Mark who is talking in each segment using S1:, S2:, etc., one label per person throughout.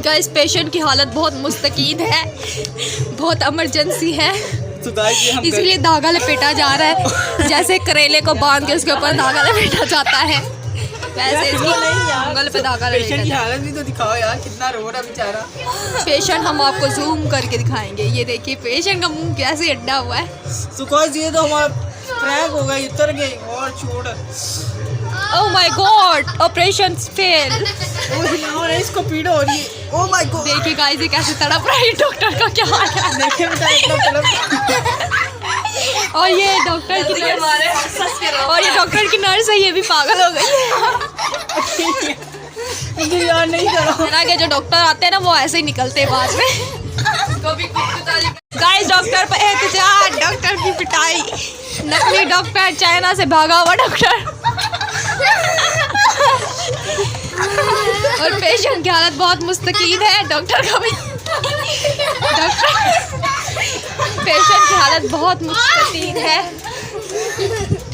S1: Guys patient की हालत बहुत मुस्तकीद है, बहुत इमरजेंसी है,
S2: तो
S1: इसलिए धागा लपेटा जा रहा है। जैसे करेले को बांध के उसके ऊपर धागा लपेटा जाता है, वैसे इसकी उंगल पे धागा
S2: पेशेंट की
S1: लपेटा।
S2: हालत भी तो दिखाओ यार, कितना रो रहा बेचारा।
S1: पेशेंट हम आपको जूम करके दिखाएंगे। ये देखिए पेशेंट का मुंह कैसे अड्डा हुआ है।
S2: तो गाइस ये तो हमारा प्रैंक हो गई, उतर गई और छोड़।
S1: Oh my God, operation fail.
S2: और इसको पीड़ हो रही है। ओह माय गॉड,
S1: देखिए गाइस ये कैसे तड़प रहा है। डॉक्टर का क्या हाल है।
S2: देखिए बेटा इतना तड़प।
S1: और ये डॉक्टर की नर्स, और ये डॉक्टर की नर्स है, ये भी पागल हो गई।
S2: मुझे यार नहीं करो
S1: ना कि जो डॉक्टर आते हैं ना वो ऐसे ही निकलते हैं बाद में। गाइस डॉक्टर पर एहतजाज, डॉक्टर की पिटाई। नकली डॉक्टर, चाइना से भागा हुआ डॉक्टर। और पेशेंट की हालत बहुत मुस्तकीद है। डॉक्टर का भी, डॉक्टर पेशेंट की हालत बहुत मुस्तकीद है।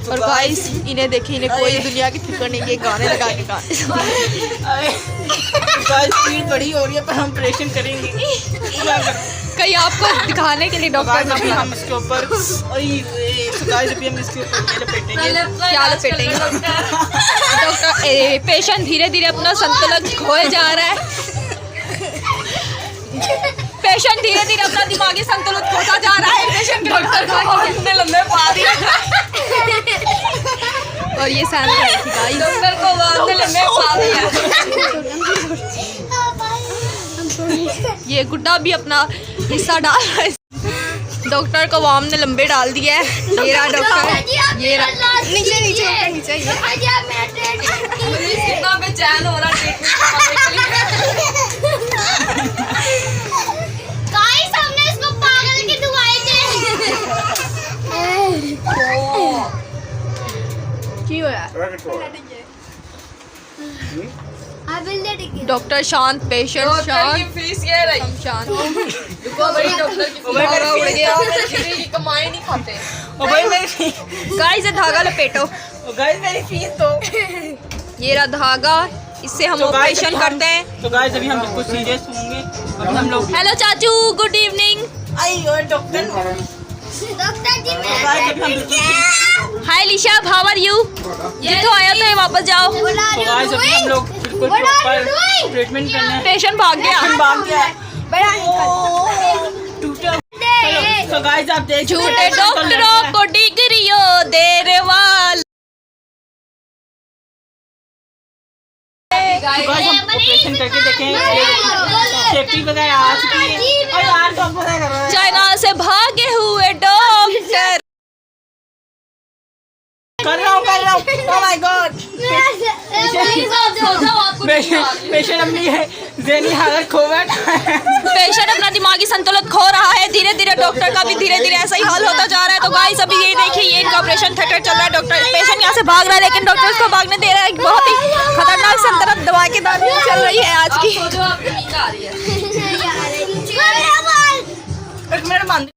S1: और गाइस इन्हें देखिए, इन्हें कोई दुनिया की फिक्र नहीं है, गाने लगा के
S2: गाइस पीड़ बड़ी हो रही है, पर हम ऑपरेशन करेंगे। क्या करें?
S1: कहीं आपको दिखाने के लिए डॉक्टर
S2: अभी हम इसके ऊपर गाइस अभी हम इसके ऊपर लपेटेंगे।
S1: क्या लपेटेंगे? डॉक्टर पेशेंट धीरे धीरे अपना संतुलन खोए जा रहा है। पेशेंट धीरे धीरे अपना दिमागी संतुलन खोता जा रहा है। पेशेंट डॉक्टर को कितने लंबे पा दिया। और ये डॉक्टर को लंबे पा दिया। ये गुड्डा भी अपना हिस्सा डाल रहा है। डॉक्टर को वाम ने लंबे डाल दिया है। ये रहा डॉक्टर, ये रहा नीचे नीचे नीचे। कितना बेचैन हो रहा है।
S3: गाइस हमने इसको पागल की दवाई दी।
S1: क्यों है? डॉक्टर शांत, पेशेंट शांत, फीस ये रही शांत। डॉक्टर की कमाई नहीं खाते।
S2: ओ भाई मेरी
S1: गाइस धागा लपेटो।
S2: गाइस मेरी फीस तो
S1: ये रहा धागा, इससे हम ऑपरेशन करते हैं।
S2: तो गाइस अभी हम बिल्कुल सीरियस होंगे। अभी हम लोग
S1: हेलो चाचू, good evening.
S2: I doctor
S1: hi Lisha, how are you? जितो आया तो ये वापस जाओ।
S2: तो गाइस अभी हम लोग बिल्कुल प्रॉपर ट्रीटमेंट करने हैं।
S1: पेशेंट भाग गया।
S2: भाग गया टूटा। तो गाइस आप देख
S1: झूठे डॉक्टरों को डिग्रियों देने वाले।
S2: हम ऑपरेशन करके देखें सेफ्टी वगैरह आ चुकी है। और यार तो हम पता कर रहे हैं
S1: चाइना से भागे हुए डॉक्टर।
S2: कर रहा हूँ ओह माय गॉड। पेशेंट अपनी ज़हनी हालत खो बैठा है।
S1: पेशेंट अपना दिमागी संतुलन खो रहा है। धीरे धीरे डॉक्टर का भी धीरे धीरे ऐसा ही हाल होता जा रहा है। तो गाइस अभी ये देखिए, ये इनका ऑपरेशन थिएटर चल रहा है। डॉक्टर पेशेंट यहाँ से भाग रहा है, लेकिन डॉक्टर उसको भागने दे रहा है। बहुत ही खतरनाक संतरत दवा की दानी चल रही है आज की।
S2: एक मिनट मान।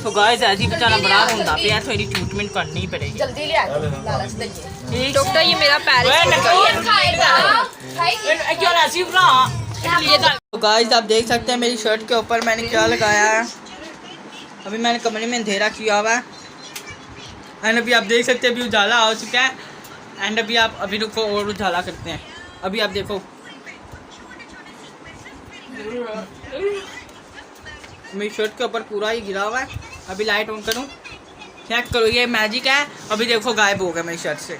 S2: तो गाइस ऐसी बेचारा बड़ा होता पे है, थोड़ी ट्रीटमेंट करनी पड़ेगी।
S1: जल्दी ले आइए डॉक्टर, ये मेरा पैर।
S2: तो गाइस आप देख सकते हैं मेरी शर्ट के ऊपर मैंने क्या लगाया है। अभी मैंने कमरे में अंधेरा किया हुआ है। एंड अभी आप देख सकते हैं अभी उजाला हो चुका है। एंड अभी रुको और उजाला करते हैं। अभी आप देखो मेरी शर्ट के ऊपर पूरा ही गिरा हुआ है। अभी लाइट ऑन करूँ, चेक करो, ये मैजिक है। अभी देखो गायब हो गया मेरी शर्ट से।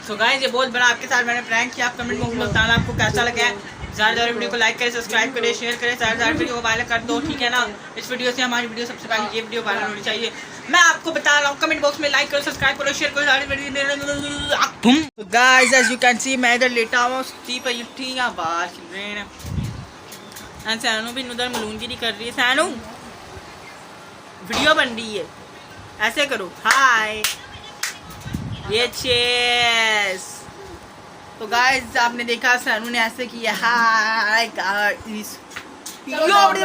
S2: तो गाइस ये बहुत बड़ा आपके साथ मैंने प्रैंक किया। आप कमेंट बॉक्स में बताना आपको कैसा लगा है। ज़्यादा वीडियो को लाइक करें, सब्सक्राइब करें, शेयर करें, ज़्यादा वीडियो को वायरल कर दो, ठीक है ना। इस वीडियो से हमारी वीडियो सबसे पहले ये वीडियो वायरल होनी चाहिए। मैं आपको बता रहा हूँ, कमेंट बॉक्स में लाइक करो, सब्सक्राइब करो, शेयर करो। तो guys as you can see मैं इधर लेटा हुआ सी पर उठी या बाहर चिल्ड्रेन एंड सैनू भी उधर मलूनगिरी कर रही है। सैनू वीडियो बन रही है, ऐसे करो हाय। ये चेस। तो गाइस आपने देखा सैनू ने ऐसे किया हाय गाइस।
S1: ब्लॉग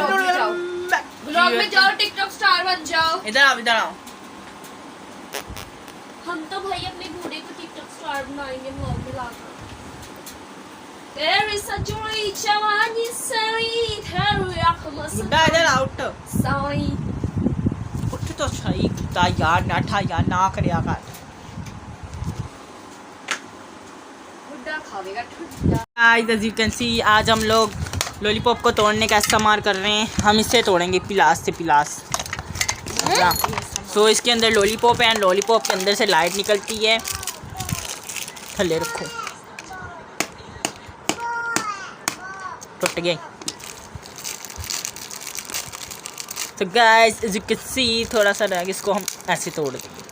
S1: में जाओ, टिकटॉक स्टार बन जाओ।
S2: इधर आओ, इधर आओ।
S3: हम तो भाई अपने बूढ़े को टिकटॉक स्टार बनाएंगे व्लॉग में लाकर।
S1: तेरी सजोई जवानी सरी तेरी आँखों से
S2: बुड्ढा इधर आउट
S1: साई
S2: उठ तो सही कुत्ता यार नाठा यार ना करया कर
S1: बुड्ढा खावेगा ठुड्डा।
S2: Guys as you can see आज हम लोग लॉलीपॉप को तोड़ने का इस्तेमाल कर रहे हैं। हम इससे तोड़ेंगे पिलास से पिलास। तो इसके अंदर लॉलीपॉप है, लॉलीपॉप के अंदर से लाइट निकलती है। थल्ले रखो, टूट गए। तो guys as you can see थोड़ा सा रह गया, इसको हम ऐसे तोड़ देंगे।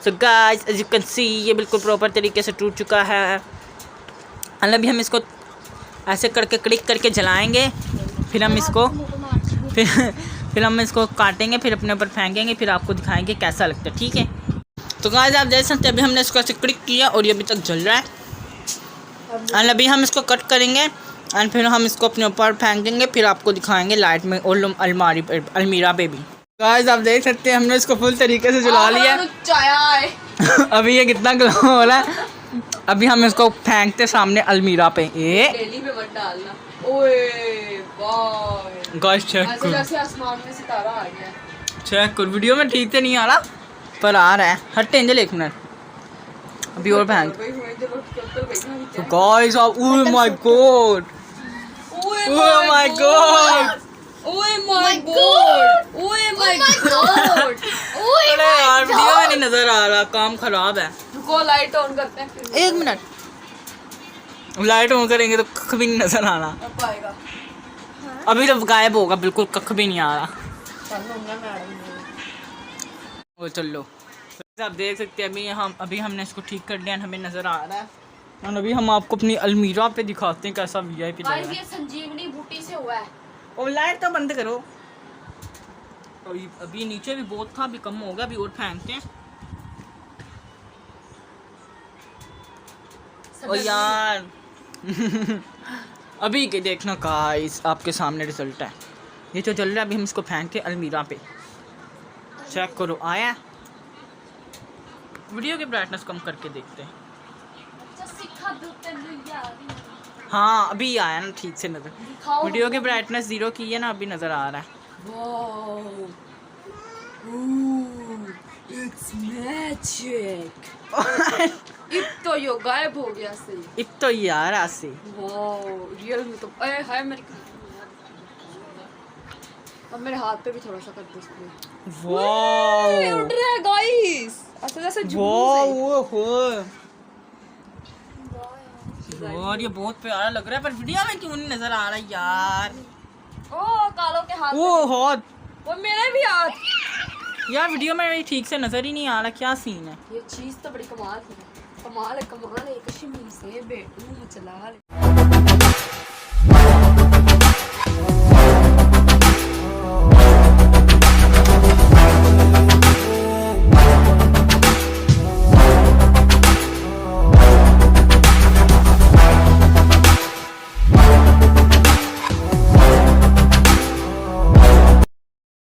S2: तो guys as you can see ये बिल्कुल प्रॉपर तरीके से टूट चुका है। अभी हम इसको ऐसे करके क्लिक करके जलाएंगे, फिर हम इसको फिर हम इसको काटेंगे, फिर अपने ऊपर फेंकेंगे, फिर आपको दिखाएंगे कैसा लगता है। ठीक है, तो गाइस आप देख सकते हैं अभी हमने इसको ऐसे क्लिक किया और ये अभी तक जल रहा है। एंड अभी हम इसको कट करेंगे एंड फिर हम इसको अपने ऊपर फेंक देंगे, फिर आपको दिखाएंगे लाइट में और अलमीरा पे भी। गाइस आप देख सकते हैं हमने इसको फुल तरीके से जला लिया। अभी ये कितना ग्लो हो रहा है। अभी हम इसको फेंकते सामने अलमीरा पे।
S1: डेली पे मत डालना। ओए बाय
S2: गाइस चेक
S1: ऐसे
S2: करो,
S1: जैसे आसमान में सितारा आ गया।
S2: चेक करो। वीडियो में ठीक से नहीं आ रहा पर आ रहा है। हट एंजल एक मिनट, अभी और फेंक। तो गाइस आप oh my God, oh my God,
S1: ओए माय गॉड, ओए माय गॉड।
S2: अरे यार वीडियो में नहीं नजर आ रहा, काम खराब है।
S1: रुको लाइट ऑन करते हैं फिर।
S2: एक मिनट, लाइट ऑन करेंगे तो कख भी नहीं नजर आना।
S1: अब आएगा।
S2: अभी तो गायब होगा, बिल्कुल कख भी नहीं आ रहा। वो चलो आप देख सकते हैं अभी हमने इसको ठीक कर लिया, हमें नजर आ रहा है। और अभी हम आपको अपनी अलमीरा पे दिखाते हैं कैसा VIP लग रहा है।
S1: ये संजीवनी बूटी से हुआ है।
S2: और लाइट तो बंद करो। और अभी नीचे भी बहुत था, अभी कम हो गया, अभी और फेंकते हैं। ओ यार अभी के देखना गाइस आपके सामने रिजल्ट है। ये तो चल रहा है, अभी हम इसको फेंक के अलमीरा पे। चेक करो आया। वीडियो की ब्राइटनेस कम करके देखते हैं। हाँ अभी आया ना ठीक से नजर। वीडियो की ब्राइटनेस 0 की है ना, अभी नजर आ रहा है।
S1: It's magic. अब तो यो गायब हो गया सही।
S2: अब तो यार ऐसे
S1: वाओ रियल में तो ए हाय मेरे अब मेरे हाथ पे भी थोड़ा सा कर दो स्प्रे।
S2: वाओ
S1: उड़ रहा है गाइस, ऐसे जैसे
S2: यार ये बहुत प्यारा लग रहा है, पर वीडियो में क्यों नहीं नजर आ रहा यार।
S1: ओ कालो के हाथ
S2: वो हाथ,
S1: वो मेरे भी हाथ।
S2: यार वीडियो में ठीक से नजर ही नहीं आ रहा, क्या सीन है।
S1: ये चीज तो बड़ी कमाल है, कमाल है कशी से बेटू चला